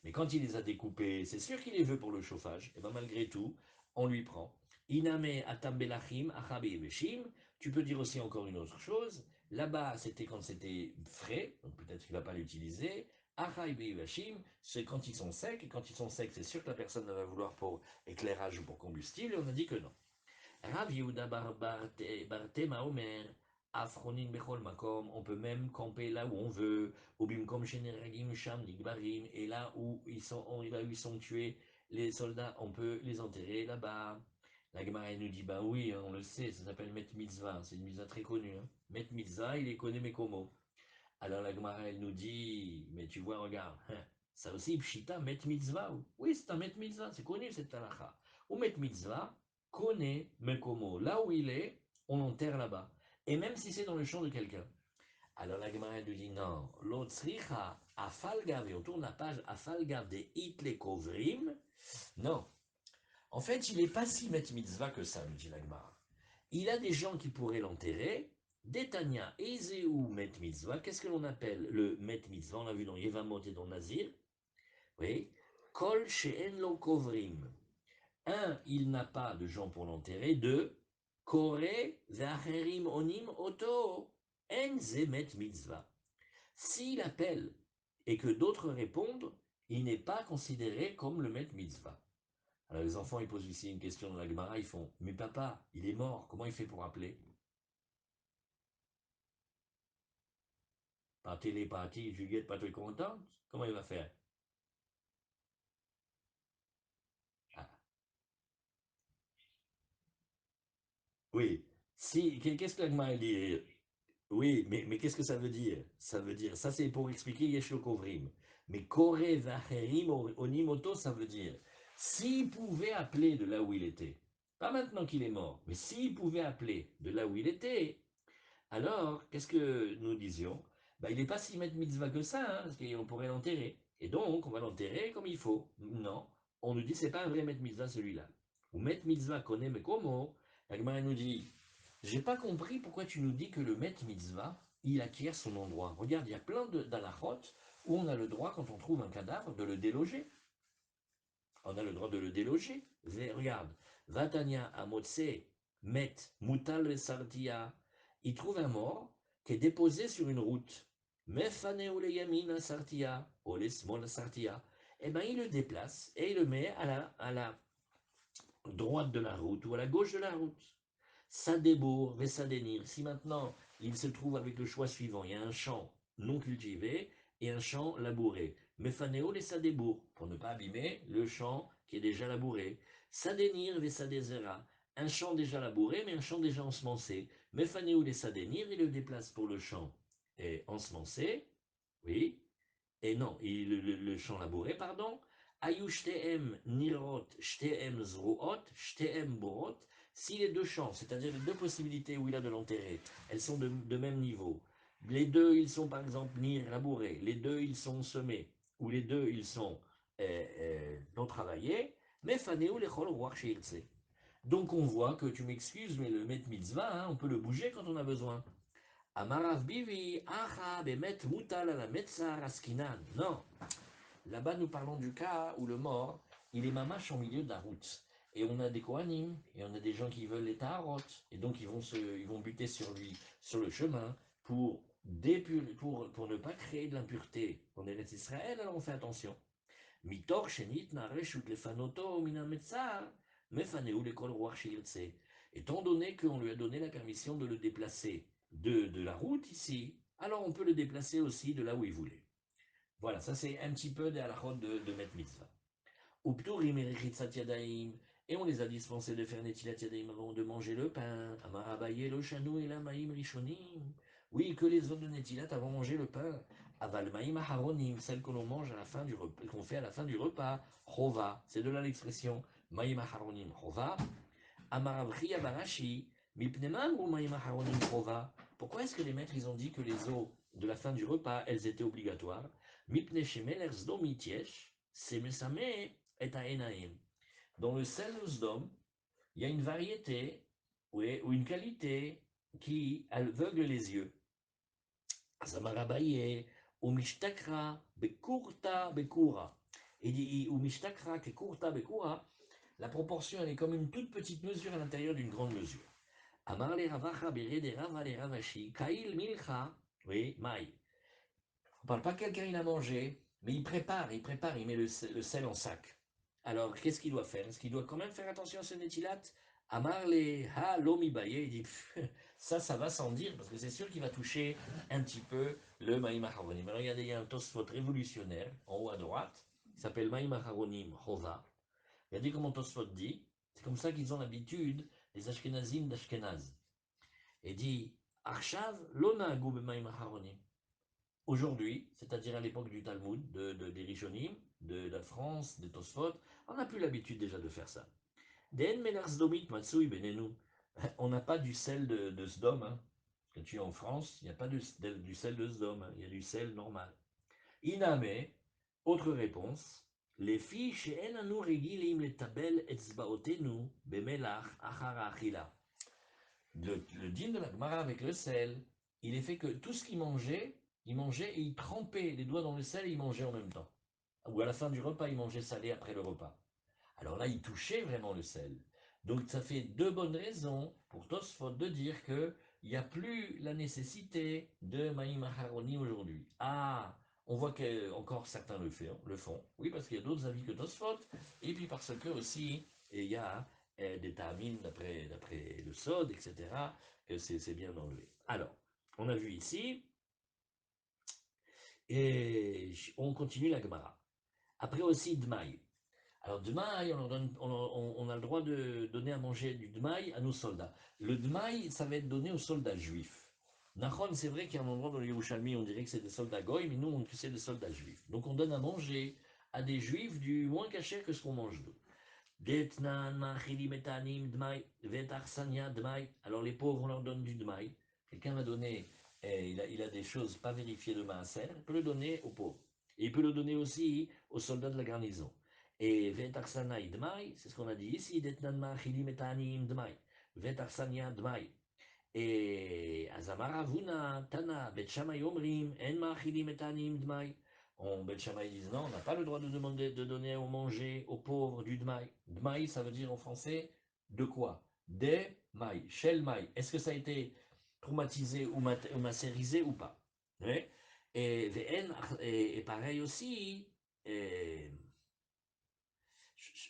Mais quand il les a découpés, c'est sûr qu'il les veut pour le chauffage. Et bien, malgré tout, on lui prend. Iname, atam belachim, achabet veshim. Tu peux dire aussi encore une autre chose. Là-bas, c'était quand c'était frais, donc peut-être qu'il ne va pas l'utiliser. Achai beivashim, c'est quand ils sont secs, et quand ils sont secs, c'est sûr que la personne ne va vouloir pour éclairage ou pour combustible, et on a dit que non. Rav Yehuda Bartema Omer, Afronin Bechol Makom, on peut même camper là où on veut, ou Bimkom Sheneragim Sham Nigbarim, et là où ils sont tués, les soldats, on peut les enterrer là-bas. La Gemara nous dit, bah oui, hein, on le sait, ça s'appelle Met Mitzvah, c'est une mitzvah très connue. Hein. Met Mitzvah, il est connu mais comment? Alors la Gemara, elle nous dit, mais tu vois, regarde, hein, ça aussi, Pshita, Met Mitzvah. Oui, c'est un Met Mitzvah, c'est connu cette halakha. Ou Met Mitzvah, connaît Mekomo. Là où il est, on l'enterre là-bas. Et même si c'est dans le champ de quelqu'un. Alors la Gemara, elle nous dit, non, l'Otsricha, Afalgav, et on tourne la page, Afalgav de Hitle Kovrim. Non. En fait, il n'est pas si Met Mitzvah que ça, nous dit la Gemara. Il a des gens qui pourraient l'enterrer. Détania, Ezeu, Met Mitzvah. Qu'est-ce que l'on appelle le Met Mitzvah? On l'a vu dans Yevamot et dans Nazir. Oui. Kol She'en Lo Kovrim. Un, il n'a pas de gens pour l'enterrer. Deux, Kore Zacherim Onim Oto. Enze Met Mitzvah. S'il appelle et que d'autres répondent, il n'est pas considéré comme le Met Mitzvah. Alors les enfants, ils posent ici une question dans la Gemara, ils font, mais papa, il est mort, comment il fait pour appeler? Par télépathie, Juliette pas très contente, comment il va faire? Ah, oui, si, qu'est-ce que la Gemara dit? Oui, mais qu'est-ce que ça veut dire? Ça veut dire, ça c'est pour expliquer Yesh Kovrim. Mais Kore Vacherim Onimoto, ça veut dire, s'il pouvait appeler de là où il était, pas maintenant qu'il est mort, mais s'il pouvait appeler de là où il était, alors, qu'est-ce que nous disions? Bah, il n'est pas si mettre mitzvah que ça, hein, parce qu'on pourrait l'enterrer. Et donc, on va l'enterrer comme il faut. Non, on nous dit c'est pas un vrai mettre mitzvah celui-là. Ou mettre mitzvah connaît mais comment? La Gemara nous dit, j'ai pas compris pourquoi tu nous dis que le mettre mitzvah, il acquiert son endroit. Regarde, il y a plein d'alachot où on a le droit, quand on trouve un cadavre, de le déloger. On a le droit de le déloger. Regarde, Vatania Amotse, Met, Mutal Sartia, il trouve un mort qui est déposé sur une route. Mefane ou yamin Sartia, ou les small Sartia. Eh bien, il le déplace et il le met à la droite de la route ou à la gauche de la route. Sadebour, Vesadenir. Si maintenant il se trouve avec le choix suivant, il y a un champ non cultivé et un champ labouré. Mefaneo les Sadebour, pour ne pas abîmer le champ qui est déjà labouré. Sadenir, Vesadezera. Un champ déjà labouré, mais un champ déjà ensemencé. Mefaneo les Sadenir, il le déplace pour le champ ensemencé, oui, et non, le champ labouré, pardon. Ayu shtem nirot, shtem zruot, shtem borot. Si les deux champs, c'est-à-dire les deux possibilités où il a de l'enterrer, elles sont de même niveau, les deux, ils sont par exemple nir labourés, les deux, ils sont semés, ou les deux, ils sont non travaillés, mais fanéou les chol roi donc on voit que tu m'excuses, mais le met mitzvah, hein, on peut le bouger quand on a besoin. Amarav bivi, aha, bemet mutal à la metzar askinan. Non, là-bas nous parlons du cas où le mort, il est mamache en milieu de la route. Et on a des Kohanim, et on a des gens qui veulent les Taharot, et donc ils vont buter sur lui, sur le chemin, pour ne pas créer de l'impureté. On est les Israël, alors on fait attention. Mitor shenit nareshut lefanoto mina metzar, mefaneu lekol roi shirtse. Étant donné qu'on lui a donné la permission de le déplacer de la route ici, alors on peut le déplacer aussi de là où il voulait. Voilà, ça c'est un petit peu des halachot de Met Mitzvah. Upturim erichitzat yadaim, et on les a dispensés de faire netilat yadaim avant de manger le pain. Amarabaye lo shanou et la maïm rishonim. Oui, que les hommes de netilat avant de manger le pain. Aval maïm aharonim, celle que l'on mange à la fin du repas, qu'on fait à la fin du repas. Chova, c'est de là l'expression. Maïm aharonim chova. Amaravri abarashi. Mipneman ou maïm aharonim chova. Pourquoi est-ce que les maîtres ils ont dit que les eaux de la fin du repas, elles étaient obligatoires? Mipne shemelers domitiesh, semesame et aenaim. dans le sel de Sdom, il y a une variété ou une qualité qui aveugle les yeux. Zamarabaye, ou mishtakra, bekurta, bekura. Il dit, ou mishtakra, kekurta, bekura, la proportion, elle est comme une toute petite mesure à l'intérieur d'une grande mesure. Amar le ravacha bere de rava le ravashi, kail milcha, oui, maï. On ne parle pas que quelqu'un il a mangé, mais il met le sel en sac. Alors, qu'est-ce qu'il doit faire? Est-ce qu'il doit quand même faire attention à ce nétilat? Amar le ha lomibaye, il dit, ça va sans dire, parce que c'est sûr qu'il va toucher un petit peu le maïm acharonim. Alors, regardez, il y a un tosfot révolutionnaire, en haut à droite, qui s'appelle maïm acharonim hova. Regardez comment tosfot dit, c'est comme ça qu'ils ont l'habitude, les ashkenazim d'Ashkenaz. Et dit, Arshav lona goube maïm acharonim. Aujourd'hui, c'est-à-dire à l'époque du Talmud, des Rishonim, de la France, des Tosfot, on n'a plus l'habitude déjà de faire ça. On n'a pas du sel de Sdom. Hein. Quand tu es en France, il n'y a pas du sel de Sdom, hein. Il y a du sel normal. Iname, autre réponse, les filles chez Enanu regilim le tabel etzbaotenu bemelach achara achila. Le dîme de la Gemara avec le sel, il est fait que tout ce qu'il mangeait et il trempait les doigts dans le sel et il mangeait en même temps. Ou à la fin du repas, il mangeait salé après le repas. Alors là, il touchait vraiment le sel. Donc ça fait deux bonnes raisons pour Tosfot de dire qu'il n'y a plus la nécessité de Maïm Aharoni aujourd'hui. Ah, on voit que encore certains le font. Oui, parce qu'il y a d'autres avis que Tosfot. Et puis parce que aussi, il y a des tamines d'après le Sod, etc., que c'est bien enlevé. Alors, on a vu ici, et on continue la Gemara. Après aussi Dmaï. Alors, Dmaï, on a le droit de donner à manger du Dmaï à nos soldats. Le Dmaï, ça va être donné aux soldats juifs. Nachon, c'est vrai qu'il y a un endroit dans les Yerushalmi, on dirait que c'est des soldats goy, mais nous, on que c'est des soldats juifs. Donc, on donne à manger à des juifs du moins caché que ce qu'on mange nous. Alors, les pauvres, on leur donne du Dmaï. Quelqu'un va donner, il a des choses pas vérifiées de Maaser, il peut le donner aux pauvres. Et il peut le donner aussi aux soldats de la garnison. Et Vetarsana Dmaï, c'est ce qu'on a dit ici, Detnan Machili Metanim Dmaï. Vetarsania Dmaï. Et Azamaravuna, Tana, Betchamay Omrim, En Machili Metanim Dmaï. On Betchamay disent non, on n'a pas le droit de demander de donner au manger aux pauvres du Dmaï. Dmaï, ça veut dire en français de quoi? Des maïs, shell maïs. Est-ce que ça a été traumatisé ou macérisé ou pas? Ouais. Et pareil aussi, et,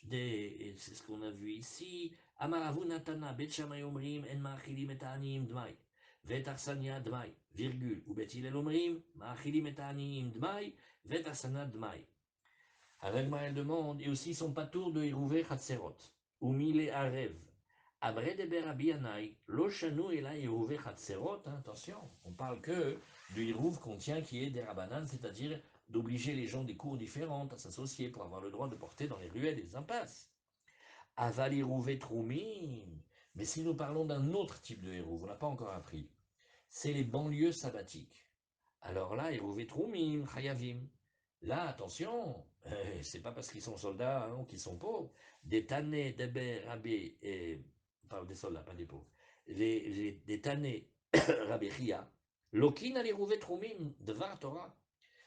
c'est ce qu'on a vu ici. Amaravu Natana, Bet Shammai Omrim, En Ma'achilim et Ta'anim Dmai. Vet Arsania Dmai, virgule. Ou Bet Hillel Omrim, Ma'achilim et Ta'anim Dmai, Vet Arsana Dmai. Avec elle demande, et aussi son patour de Hérouvé Chatserot. Ou Mile Arev. Abre de Berabi Anai, Lo Shanou et là Hérouvé Chatserot. Attention, on parle que du Hérouv qu'on tient qui est des Rabanan, c'est-à-dire d'obliger les gens des cours différentes à s'associer pour avoir le droit de porter dans les ruelles et les impasses. Avalirouvé Troumim. Mais si nous parlons d'un autre type de héros, on n'a pas encore appris, c'est les banlieues sabbatiques. Alors là, Hérouvé Troumim, Chayavim. Là, attention, c'est pas parce qu'ils sont soldats ou qu'ils sont pauvres. Des Tanais, des Rabé, on parle des soldats, pas des pauvres. Des Tanais, Rabé Chia, Lokin a l'Hérouvé Troumim, devant Torah.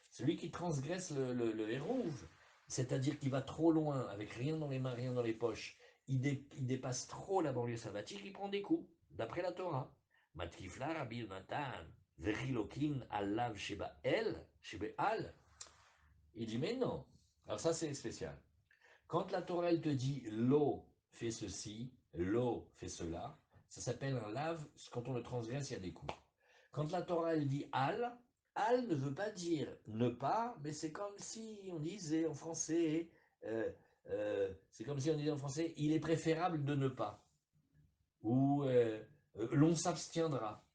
Celui qui transgresse le hérouve, c'est-à-dire qu'il va trop loin, avec rien dans les mains, rien dans les poches, il dépasse trop la banlieue sabbatique, il prend des coups, d'après la Torah. Matkifla Rabbi Natan, Vechilokin, Alav Sheba El, Sheba Al. Il dit, mais non. Alors ça, c'est spécial. Quand la Torah, elle te dit, l'eau fait ceci, l'eau fait cela, ça s'appelle un lave, quand on le transgresse, il y a des coups. Quand la Torah, elle dit al ne veut pas dire ne pas, mais c'est comme si on disait en français, c'est comme si on disait en français, il est préférable de ne pas, ou l'on s'abstiendra.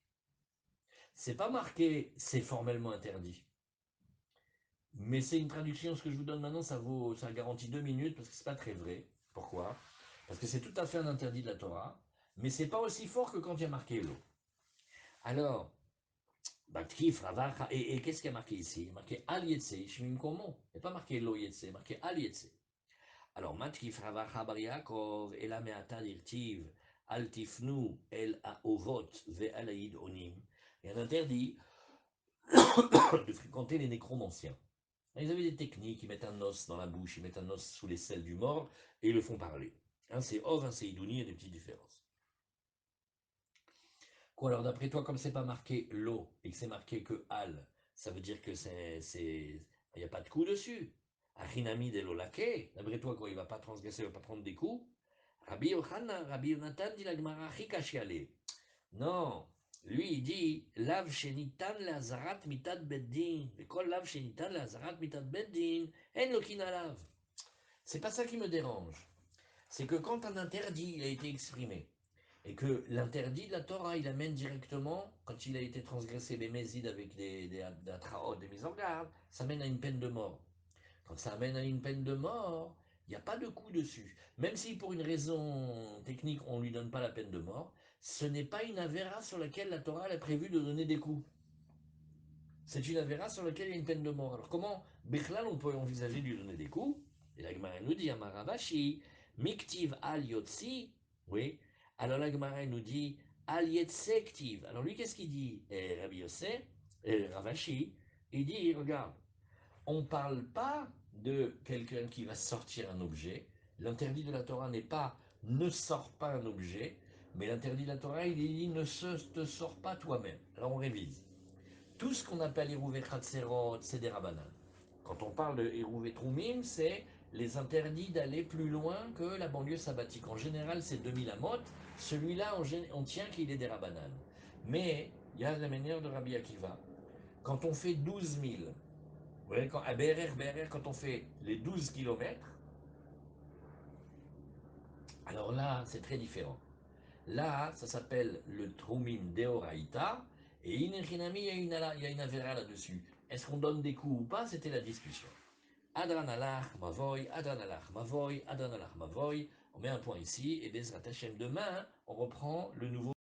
C'est pas marqué, c'est formellement interdit. Mais c'est une traduction, ce que je vous donne maintenant, ça garantit 2 minutes, parce que c'est pas très vrai. Pourquoi? Parce que c'est tout à fait un interdit de la Torah, mais c'est pas aussi fort que quand il y a marqué l'eau. Alors, Batkif, Ravacha, et qu'est-ce qu'il y a marqué ici? Il y a marqué Al Yetse, Shmim Komo. Il n'y a pas marqué Lo Yetse, il y a marqué Al Yetse. Alors, Matkif Ravacha Bar Yaakov, Ela Me'ata Dirtiv, Al Tifnu El Aovot Ve'alaïd Onim. Il y a un interdit de fréquenter les nécromanciens. Ils avaient des techniques, ils mettent un os dans la bouche, ils mettent un os sous les selles du mort et ils le font parler. Un c'est Ov, un c'est Idouni, il y a des petites différences. Quoi alors d'après toi, comme c'est pas marqué l'eau et que c'est marqué que Al, ça veut dire que il n'y a pas de coup dessus. Achinami de l'olake, d'après toi, quoi, il va pas transgresser, il va pas prendre des coups. Rabbi Yonatan dit la Gemara Chikashiale. Non, lui il dit Lav shenitan lazarat mitad beddin. Et kol lav shenitan lazarat mitad beddin, en lokina lav. C'est pas ça qui me dérange. C'est que quand un interdit il a été exprimé, et que l'interdit de la Torah, il amène directement, quand il a été transgressé les mésides avec des atraot, des mises en garde, ça mène à une peine de mort. Quand ça amène à une peine de mort, il n'y a pas de coup dessus. Même si pour une raison technique, on ne lui donne pas la peine de mort, ce n'est pas une avéra sur laquelle la Torah a prévu de donner des coups. C'est une avéra sur laquelle il y a une peine de mort. Alors comment, Bechlal, on peut envisager de lui donner des coups? Et la Gemara nous dit, Amaravashi, Miktiv al Yotzi, oui. Alors la Gemara nous dit, al Yetsektiv. Alors lui, qu'est-ce qu'il dit? Rabbi Yosef, Ravashi, il dit, regarde, on ne parle pas de quelqu'un qui va sortir un objet. L'interdit de la Torah n'est pas ne sors pas un objet, mais l'interdit de la Torah, il dit ne te sors pas toi-même. Alors on révise. Tout ce qu'on appelle Hérouvé Khatserot, c'est des Rabbanan. Quand on parle de Hérouvé Troumim, c'est les interdits d'aller plus loin que la banlieue sabbatique. En général, c'est 2000 amot. Celui-là, on tient qu'il est des Rabbanan. Mais il y a la manière de Rabbi Akiva. Quand on fait 12 000, à BRR, quand on fait les 12 kilomètres, alors là, c'est très différent. Là, ça s'appelle le Troumim Deoraita, et Inechinami, il y a une avéra là-dessus. Est-ce qu'on donne des coups ou pas? C'était la discussion. Adran alach mavoy, Adran alach mavoy, Adran alach mavoy. On met un point ici, et Bezrat Hashem demain, on reprend le nouveau.